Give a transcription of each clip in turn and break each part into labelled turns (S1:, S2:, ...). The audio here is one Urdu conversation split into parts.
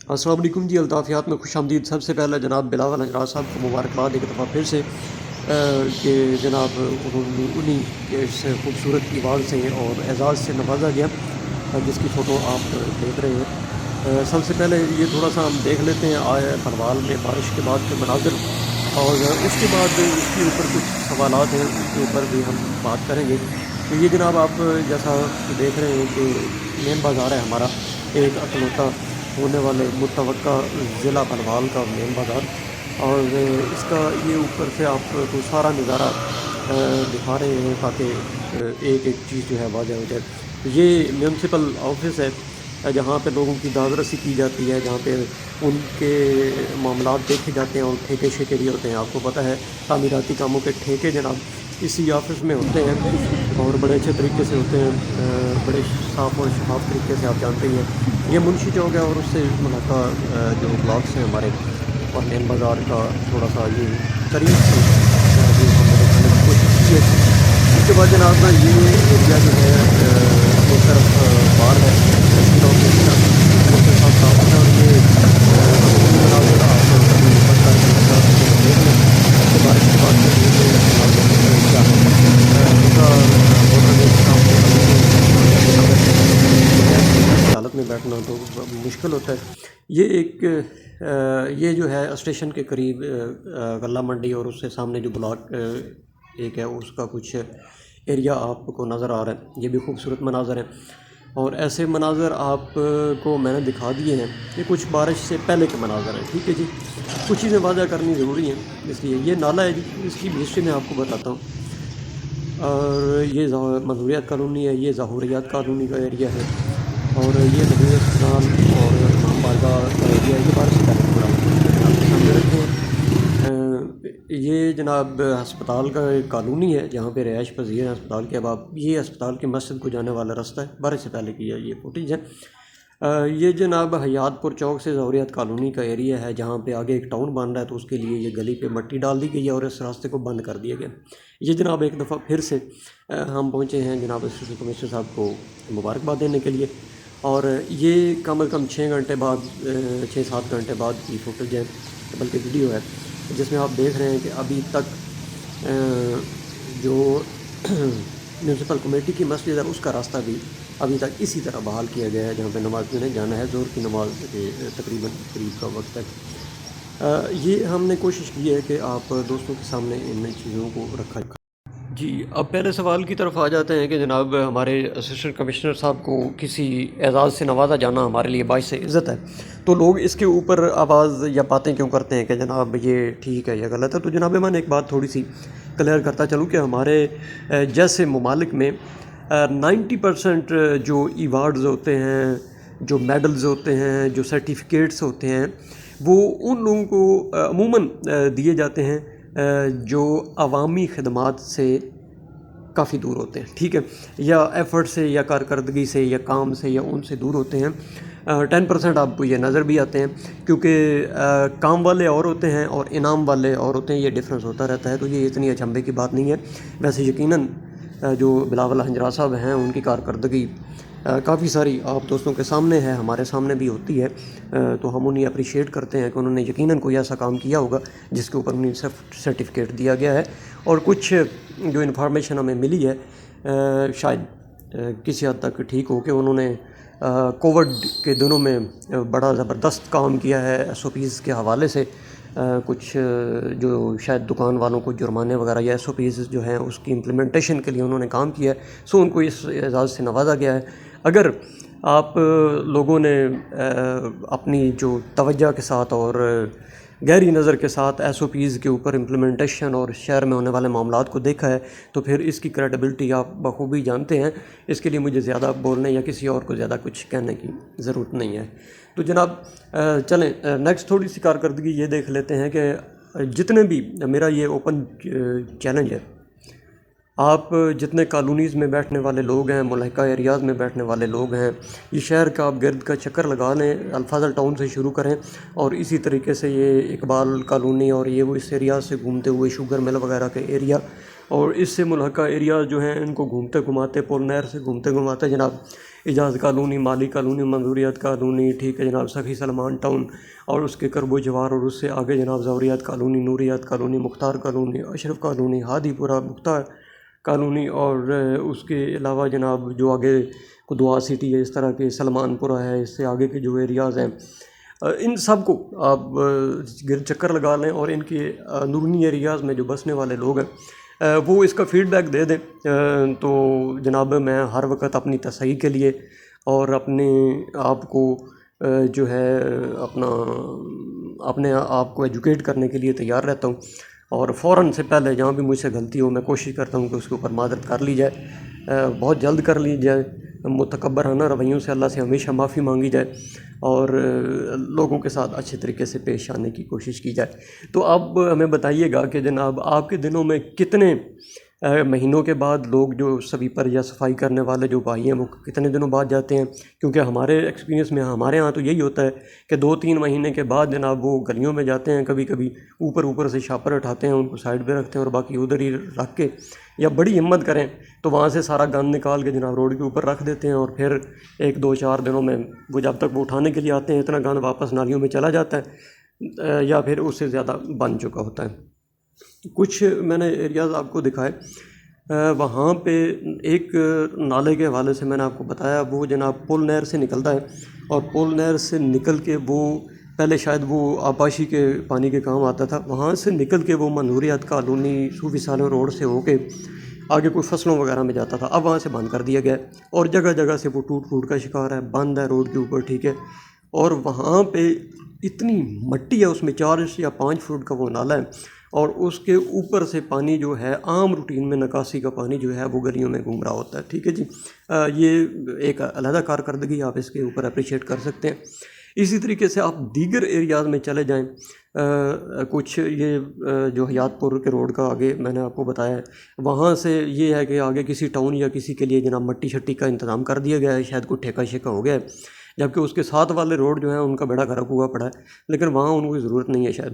S1: السلام علیکم جی، الطافیات میں خوش آمدید۔ سب سے پہلے جناب بلاول حجرات صاحب کو مبارکباد ایک دفعہ پھر سے کہ جناب انہیں اس خوبصورت ایوارڈ سے اور اعزاز سے نوازا گیا جس کی فوٹو آپ دیکھ رہے ہیں۔ سب سے پہلے یہ تھوڑا سا ہم دیکھ لیتے ہیں آئے بھرمال میں بارش کے بعد کے مناظر، اور اس کے بعد اس کے اوپر کچھ سوالات ہیں، اس کے اوپر بھی ہم بات کریں گے۔ تو یہ جناب آپ جیسا دیکھ رہے ہیں کہ مین بازار ہے ہمارا، ایک اکلوتا ہونے والے متوقع ضلع بھرمال کا مین بازار، اور اس کا یہ اوپر سے آپ کو سارا نظارہ دکھا رہے ہیں تاکہ ایک ایک چیز جو ہے واضح ہو جائے۔ یہ میونسپل آفس ہے جہاں پہ لوگوں کی داد رسی کی جاتی ہے، جہاں پہ ان کے معاملات دیکھے جاتے ہیں، اور ٹھیکے شیکے بھی ہوتے ہیں۔ آپ کو پتہ ہے تعمیراتی کاموں کے ٹھیکے جناب اسی آفس میں ہوتے ہیں اور بڑے اچھے طریقے سے ہوتے ہیں، بڑے صاف اور شفاف طریقے سے آپ جانتے ہی ہیں۔ یہ منشی چوک ہے اور اس سے ملاقہ جو بلاکس ہیں ہمارے اور مین بازار کا تھوڑا سا یہ قریب سے بھی ہم نے دکھانے کی کوشش کی ہے۔ اس کے بعد جناب یہ ایریا جو ہے ایک طرف بار ہے تحصیل آفس کی طرف، وہ کے ساتھ صاف ہے، اور یہ عمومی مناظر آپ کبھی اوپر کر کے جا سکتے ہیں دیکھ لیں کہ بارش کے بعد کے یہ مناظر کیا ہے۔ دوسرا موٹر وے کے سامنے ابھی تو اگر جو ہے کہ ایسی حالت میں بیٹھنا تو مشکل ہوتا ہے۔ یہ ایک یہ جو ہے اسٹیشن کے قریب غلہ منڈی اور اس سے سامنے جو بلاک ایک ہے اس کا کچھ ایریا آپ کو نظر آ رہا ہے۔ یہ بھی خوبصورت مناظر ہیں، اور ایسے مناظر آپ کو میں نے دکھا دیے ہیں۔ یہ کچھ بارش سے پہلے کے مناظر ہیں، ٹھیک ہے جی، کچھ چیزیں واضح کرنی ضروری ہیں، اس لیے یہ نالا ہے جی، اس کی بھی ہسٹری میں آپ کو بتاتا ہوں۔ اور یہ منظوریات کالونی ہے، یہ ظہوریات کالونی کا ایریا ہے، اور یہ مدنی ہسپتال اور امام بارگاہ کا ایریا ہے۔ یہ بارش سے پہلے تھوڑا میں نے آپ کے سامنے رکھے ہیں۔ یہ جناب ہسپتال کا ایک کالونی ہے جہاں پہ رہائش پذیر ہے ہسپتال کے۔ اب آپ یہ ہسپتال کی مسجد کو جانے والا رستہ ہے، بارش سے پہلے کی ہے یہ فوٹیج ہے۔ یہ جناب حیات پور چوک سے ظہوریات کالونی کا ایریا ہے جہاں پہ آگے ایک ٹاؤن بن رہا ہے، تو اس کے لیے یہ گلی پہ مٹی ڈال دی گئی ہے اور اس راستے کو بند کر دیا گیا۔ یہ جناب ایک دفعہ پھر سے ہم پہنچے ہیں جناب اسسٹنٹ کمشنر صاحب کو مبارکباد دینے کے لیے، اور یہ کم از کم 6 گھنٹے بعد 6-7 گھنٹے بعد کی فوٹیج ہے، بلکہ ویڈیو ہے، جس میں آپ دیکھ رہے ہیں کہ ابھی تک جو میونسپل کمیٹی کی مسجد ہے اس کا راستہ بھی ابھی تک اسی طرح بحال کیا گیا ہے، جہاں پہ نماز پڑھنے جانا ہے، ظہر کی نماز کے تقریباً قریب کا وقت ہے۔ یہ ہم نے کوشش کی ہے کہ آپ دوستوں کے سامنے ان چیزوں کو رکھا جائے۔ جی، اب پہلے سوال کی طرف آ جاتے ہیں کہ جناب ہمارے اسسٹنٹ کمشنر صاحب کو کسی اعزاز سے نوازا جانا ہمارے لیے باعث عزت ہے، تو لوگ اس کے اوپر آواز یا باتیں کیوں کرتے ہیں کہ جناب یہ ٹھیک ہے یا غلط ہے؟ تو جناب میں نے ایک بات تھوڑی سی کلیئر کرتا چلوں کہ ہمارے جیسے ممالک میں 90% جو ایوارڈز ہوتے ہیں، جو میڈلز ہوتے ہیں، جو سرٹیفکیٹس ہوتے ہیں، وہ ان لوگوں کو عموماً دیے جاتے ہیں جو عوامی خدمات سے کافی دور ہوتے ہیں، ٹھیک ہے، یا ایفرٹ سے یا کارکردگی سے یا کام سے یا ان سے دور ہوتے ہیں۔ 10% آپ کو یہ نظر بھی آتے ہیں، کیونکہ کام والے اور ہوتے ہیں اور انعام والے اور ہوتے ہیں، یہ ڈفرینس ہوتا رہتا ہے، تو یہ اتنی اچنبھے کی بات نہیں ہے۔ ویسے یقیناً جو بلاول حجرات صاحب ہیں ان کی کارکردگی کافی ساری آپ دوستوں کے سامنے ہے، ہمارے سامنے بھی ہوتی ہے، تو ہم انہیں اپریشیٹ کرتے ہیں کہ انہوں نے یقیناً کوئی ایسا کام کیا ہوگا جس کے اوپر انہیں سرٹیفکیٹ دیا گیا ہے۔ اور کچھ جو انفارمیشن ہمیں ملی ہے شاید کسی حد تک ٹھیک ہو کہ انہوں نے کووڈ کے دنوں میں بڑا زبردست کام کیا ہے ایس او پیز کے حوالے سے، کچھ جو شاید دکان والوں کو جرمانے وغیرہ یا ایس او پیز جو ہیں اس کی امپلیمنٹیشن کے لیے انہوں نے کام کیا ہے، سو ان کو اس اعزاز سے نوازا گیا ہے۔ اگر آپ لوگوں نے اپنی جو توجہ کے ساتھ اور گہری نظر کے ساتھ ایس او پیز کے اوپر امپلیمنٹیشن اور شہر میں ہونے والے معاملات کو دیکھا ہے تو پھر اس کی کریڈیبلٹی آپ بخوبی جانتے ہیں۔ اس کے لیے مجھے زیادہ بولنے یا کسی اور کو زیادہ کچھ کہنے کی ضرورت نہیں ہے۔ تو جناب چلیں نیکسٹ تھوڑی سی کارکردگی یہ دیکھ لیتے ہیں کہ جتنے بھی میرا یہ اوپن چیلنج ہے، آپ جتنے کالونیز میں بیٹھنے والے لوگ ہیں، ملحقہ ایریاز میں بیٹھنے والے لوگ ہیں، یہ شہر کا آپ گرد کا چکر لگا لیں، الفاظل ٹاؤن سے شروع کریں اور اسی طریقے سے یہ اقبال کالونی اور یہ وہ اس ایریا سے گھومتے ہوئے شوگر مل وغیرہ کے ایریا اور اس سے ملحقہ ایریاز جو ہیں ان کو گھومتے گھماتے پول نہر سے گھومتے گھماتے جناب اعجاز کالونی، مالی کالونی، منظوریات کالونی، ٹھیک ہے جناب، سخی سلمان ٹاؤن، اور اس کے کرب و جوار، اور اس سے آگے جناب ظہوریات کالونی، نوریات کالونی، مختار کالونی، اشرف کالونی، ہادی پورہ، مختار کالونی، اور اس کے علاوہ جناب جو آگے قدوہ سٹی ہے، اس طرح کے سلمان پورہ ہے، اس سے آگے کے جو ایریاز ہیں ان سب کو آپ گرد چکر لگا لیں، اور ان کے اندرونی ایریاز میں جو بسنے والے لوگ ہیں وہ اس کا فیڈ بیک دے دیں، تو جناب میں ہر وقت اپنی تصحیح کے لیے اور اپنے آپ کو جو ہے اپنے آپ کو ایجوکیٹ کرنے کے لیے تیار رہتا ہوں، اور فوراً سے پہلے جہاں بھی مجھ سے غلطی ہو میں کوشش کرتا ہوں کہ اس کے اوپر معذرت کر لی جائے، بہت جلد کر لی جائے، متکبرانہ رویوں سے اللہ سے ہمیشہ معافی مانگی جائے، اور لوگوں کے ساتھ اچھے طریقے سے پیش آنے کی کوشش کی جائے۔ تو اب ہمیں بتائیے گا کہ جناب آپ کے دنوں میں کتنے مہینوں کے بعد لوگ جو سویپر یا صفائی کرنے والے جو بھائی ہیں وہ کتنے دنوں بعد جاتے ہیں؟ کیونکہ ہمارے ایکسپیرینس میں ہمارے ہاں تو یہی ہوتا ہے کہ 2-3 مہینے کے بعد جناب وہ گلیوں میں جاتے ہیں، کبھی کبھی اوپر سے شاپر اٹھاتے ہیں، ان کو سائڈ پہ رکھتے ہیں اور باقی ادھر ہی رکھ کے، یا بڑی ہمت کریں تو وہاں سے سارا گند نکال کے جناب روڈ کے اوپر رکھ دیتے ہیں، اور پھر 1-2-4 دنوں میں وہ جب تک وہ اٹھانے کے لیے آتے ہیں اتنا گند واپس نالیوں میں چلا جاتا ہے، یا پھر اس سے زیادہ بن چکا ہوتا ہے۔ کچھ میں نے ایریاز آپ کو دکھائے، وہاں پہ ایک نالے کے حوالے سے میں نے آپ کو بتایا، وہ جناب پول نہر سے نکلتا ہے، اور پول نہر سے نکل کے وہ پہلے شاید وہ آبپاشی کے پانی کے کام آتا تھا، وہاں سے نکل کے وہ منظوریات کالونی، صوفی سالم روڈ سے ہو کے آگے کوئی فصلوں وغیرہ میں جاتا تھا، اب وہاں سے بند کر دیا گیا ہے، اور جگہ جگہ سے وہ ٹوٹ پھوٹ کا شکار ہے، بند ہے روڈ کے اوپر، ٹھیک ہے، اور وہاں پہ اتنی مٹی ہے، اس میں 4 یا 5 فٹ کا وہ نالا ہے، اور اس کے اوپر سے پانی جو ہے عام روٹین میں نکاسی کا پانی جو ہے وہ گلیوں میں گھوم رہا ہوتا ہے، ٹھیک ہے جی، یہ ایک علیحدہ کارکردگی آپ اس کے اوپر اپریشیٹ کر سکتے ہیں۔ اسی طریقے سے آپ دیگر ایریاز میں چلے جائیں، کچھ یہ جو حیات پور کے روڈ کا آگے میں نے آپ کو بتایا ہے، وہاں سے یہ ہے کہ آگے کسی ٹاؤن یا کسی کے لیے جناب مٹی شٹی کا انتظام کر دیا گیا ہے، شاید کوئی ٹھیکہ شیکہ ہو گیا ہے، جبکہ اس کے ساتھ والے روڈ جو ہیں ان کا بیڑا غرق ہوا پڑا ہے، لیکن وہاں ان کو ضرورت نہیں ہے، شاید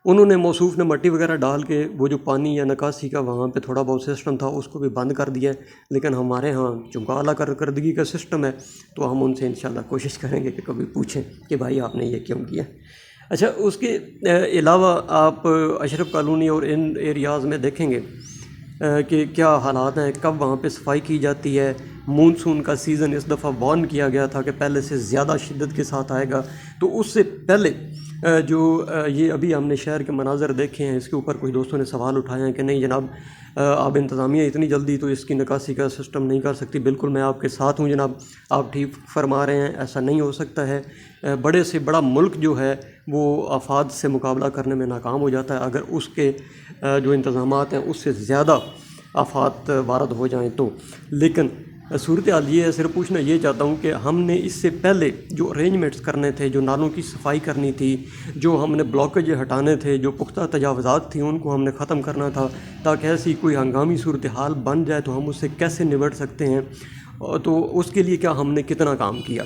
S1: انہوں نے موصوف نے مٹی وغیرہ ڈال کے وہ جو پانی یا نکاسی کا وہاں پہ تھوڑا بہت سسٹم تھا اس کو بھی بند کر دیا ہے، لیکن ہمارے ہاں چونکہ اعلیٰ کارکردگی کا سسٹم ہے تو ہم ان سے انشاءاللہ کوشش کریں گے کہ کبھی پوچھیں کہ بھائی آپ نے یہ کیوں کیا۔ اچھا، اس کے علاوہ آپ اشرف کالونی اور ان ایریاز میں دیکھیں گے کہ کیا حالات ہیں، کب وہاں پہ صفائی کی جاتی ہے۔ مونسون کا سیزن اس دفعہ وارن کیا گیا تھا کہ پہلے سے زیادہ شدت کے ساتھ آئے گا، تو اس سے پہلے جو یہ ابھی ہم نے شہر کے مناظر دیکھے ہیں، اس کے اوپر کچھ دوستوں نے سوال اٹھائے ہیں کہ نہیں جناب آپ انتظامیہ اتنی جلدی تو اس کی نکاسی کا سسٹم نہیں کر سکتی۔ بالکل میں آپ کے ساتھ ہوں جناب، آپ ٹھیک فرما رہے ہیں، ایسا نہیں ہو سکتا ہے۔ بڑے سے بڑا ملک جو ہے وہ آفات سے مقابلہ کرنے میں ناکام ہو جاتا ہے اگر اس کے جو انتظامات ہیں اس سے زیادہ آفات وارد ہو جائیں تو، لیکن صورتحال یہ ہے، صرف پوچھنا یہ چاہتا ہوں کہ ہم نے اس سے پہلے جو ارینجمنٹس کرنے تھے، جو نالوں کی صفائی کرنی تھی، جو ہم نے بلاکیج ہٹانے تھے، جو پختہ تجاوزات تھیں ان کو ہم نے ختم کرنا تھا تاکہ ایسی کوئی ہنگامی صورتحال بن جائے تو ہم اس سے کیسے نمٹ سکتے ہیں، تو اس کے لیے کیا ہم نے کتنا کام کیا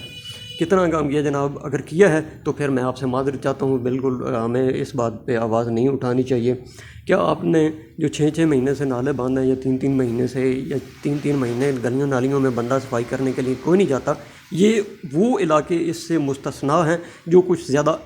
S1: جناب؟ اگر کیا ہے تو پھر میں آپ سے معذرت چاہتا ہوں، بالکل ہمیں اس بات پہ آواز نہیں اٹھانی چاہیے۔ کیا آپ نے جو 6 مہینے سے نالے باندھے ہیں، یا 3 مہینے سے، یا 3 مہینے گلیوں نالیوں میں بندہ صفائی کرنے کے لیے کوئی نہیں جاتا؟ یہ وہ علاقے اس سے مستثنیٰ ہیں جو کچھ زیادہ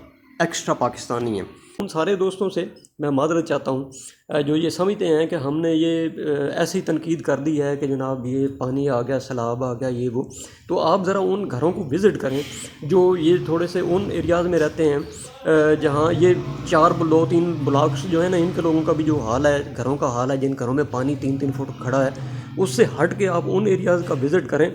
S1: ایکسٹرا پاکستانی ہیں۔ ان سارے دوستوں سے میں معذرت چاہتا ہوں جو یہ سمجھتے ہیں کہ ہم نے یہ ایسی تنقید کر دی ہے کہ جناب یہ پانی آ گیا، سیلاب آ گیا، یہ وہ، تو آپ ذرا ان گھروں کو وزٹ کریں جو یہ تھوڑے سے ان ایریاز میں رہتے ہیں جہاں یہ 2-3 بلاکس جو ہیں نا، ان کے لوگوں کا بھی جو حال ہے، گھروں کا حال ہے، جن گھروں میں پانی 3 فٹ کھڑا ہے، اس سے ہٹ کے آپ ان ایریاز کا وزٹ کریں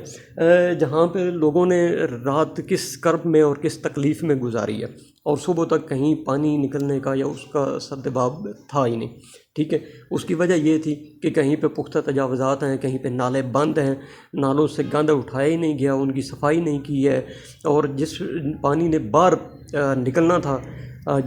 S1: جہاں پہ لوگوں نے رات کس کرب میں اور کس تکلیف میں گزاری ہے، اور صبح تک کہیں پانی نکلنے کا یا اس کا سدباب تھا ہی نہیں، ٹھیک ہے۔ اس کی وجہ یہ تھی کہ کہیں پہ پختہ تجاوزات ہیں، کہیں پہ نالے بند ہیں، نالوں سے گند اٹھایا ہی نہیں گیا، ان کی صفائی نہیں کی ہے، اور جس پانی نے باہر نکلنا تھا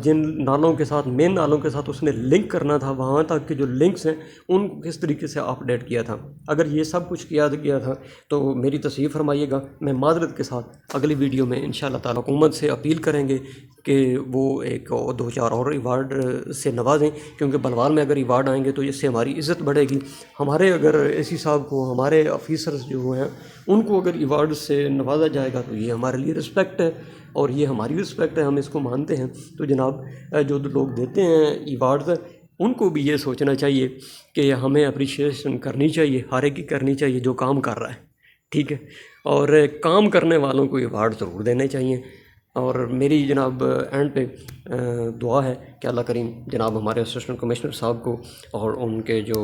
S1: جن نالوں کے ساتھ مین نالوں کے ساتھ اس نے لنک کرنا تھا وہاں تک کہ جو لنکس ہیں ان کو کس طریقے سے اپ ڈیٹ کیا تھا. اگر یہ سب کچھ کیا گیا تھا تو میری تصحیح فرمائیے گا. میں معذرت کے ساتھ اگلی ویڈیو میں انشاءاللہ تعالی حکومت سے اپیل کریں گے کہ وہ ایک دو چار اور ایوارڈ سے نوازیں، کیونکہ بلوال میں اگر ایوارڈ آئیں گے تو اس سے ہماری عزت بڑھے گی. ہمارے اگر اے سی صاحب کو، ہمارے آفیسرز جو ہیں ان کو اگر ایوارڈ سے نوازا جائے گا تو یہ ہمارے لیے رسپیکٹ ہے اور یہ ہماری رسپیکٹ ہے، ہم اس کو مانتے ہیں. تو جناب جو لوگ دیتے ہیں ایوارڈز ان کو بھی یہ سوچنا چاہیے کہ ہمیں اپریشیشن کرنی چاہیے، ہر ایک کی کرنی چاہیے جو کام کر رہا ہے، ٹھیک ہے. اور کام کرنے والوں کو ایوارڈ ضرور دینے چاہیے. اور میری جناب اینڈ پہ دعا ہے کہ اللہ کریم جناب ہمارے اسسٹنٹ کمشنر صاحب کو اور ان کے جو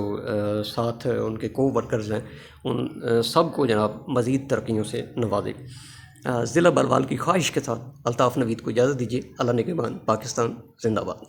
S1: ساتھ ان کے کو ورکرز ہیں ان سب کو جناب مزید ترقیوں سے نوازے. ضلع بلوال کی خواہش کے ساتھ الطاف نوید کو اجازت دیجیے. اللہ نگہبان. پاکستان زندہ باد.